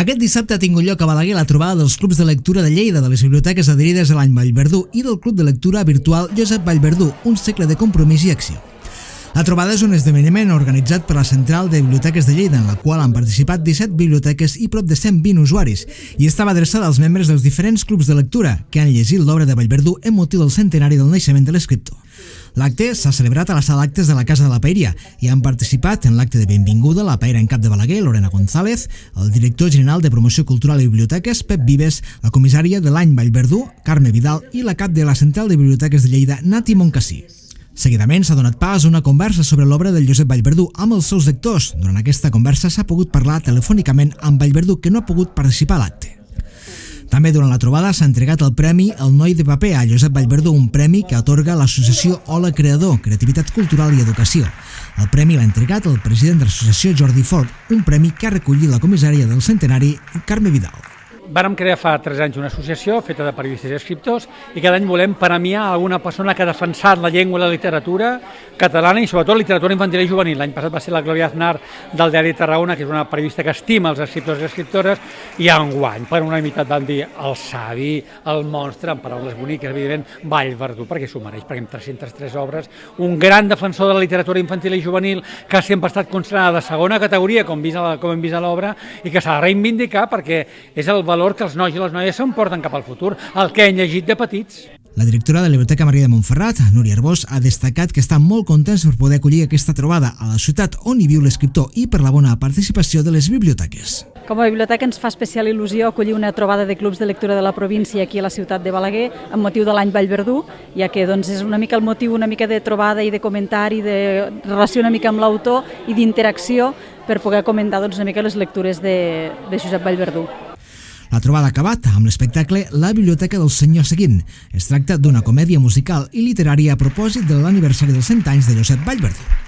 Aquest dissabte ha tingut lloc a Balaguer la trobada dels clubs de lectura de Lleida, de les biblioteques adherides a l'any Vallverdú i del Club de Lectura Virtual Josep Vallverdú, un segle de compromís i acció. La trobada és un esdeveniment organitzat per la Central de Biblioteques de Lleida, en la qual han participat 17 biblioteques i prop de 120 usuaris, i estava adreçada als membres dels diferents clubs de lectura que han llegit l'obra de Vallverdú en motiu del centenari del naixement de l'escriptor. L'acte s'ha celebrat a la sala d'actes de la Casa de la Paeria i han participat en l'acte de benvinguda la paera en cap de Balaguer, Lorena González, el director general de Promoció Cultural i Biblioteques, Pep Vives, la comissària de l'any Vallverdú, Carme Vidal, i la cap de la Central de Biblioteques de Lleida, Nati Moncasí. Seguidament s'ha donat pas a una conversa sobre l'obra del Josep Vallverdú amb els seus lectors. Durant aquesta conversa s'ha pogut parlar telefònicament amb Vallverdú, que no ha pogut participar a l'acte. També durant la trobada s'ha entregat el premi El Noi de Paper a Josep Vallverdú, un premi que atorga l'associació Hola Creador, Creativitat Cultural i Educació. El premi l'ha entregat el president de l'associació, Jordi Fort, un premi que ha recollit la comissària del centenari, Carme Vidal. Vàrem crear fa 3 anys una associació feta de periodistes i escriptors i cada any volem premiar alguna persona que ha defensat la llengua i la literatura catalana i sobretot la literatura infantil i juvenil. L'any passat va ser la Glòria Aznar del Diari de Tarragona, que és una periodista que estima els escriptors i escriptores, i enguany per unanimitat van dir el savi, el monstre, en paraules boniques, evidentment, Vallverdú, perquè s'ho mereix, perquè amb 303 obres, un gran defensor de la literatura infantil i juvenil que sempre ha estat considerada de segona categoria, com hem vist a l'obra, i que s'ha de reivindicar perquè és el valor que els nois i les noies s'emporten cap al futur, el que hem llegit de petits. La directora de la Biblioteca Maria de Montferrat, Núria Arbós, ha destacat que està molt contents per poder acollir aquesta trobada a la ciutat on hi viu l'escriptor i per la bona participació de les biblioteques. Com a biblioteca ens fa especial il·lusió acollir una trobada de clubs de lectura de la província aquí a la ciutat de Balaguer amb motiu de l'any Vallverdú, ja que és una mica el motiu una mica de trobada i de comentari, de relació una mica amb l'autor i d'interacció per poder comentar una mica les lectures de Josep Vallverdú. La trobada ha acabat amb l'espectacle La Biblioteca del Senyor Seguint. Es tracta d'una comèdia musical i literària a propòsit de l'aniversari dels 100 anys de Josep Vallverdú.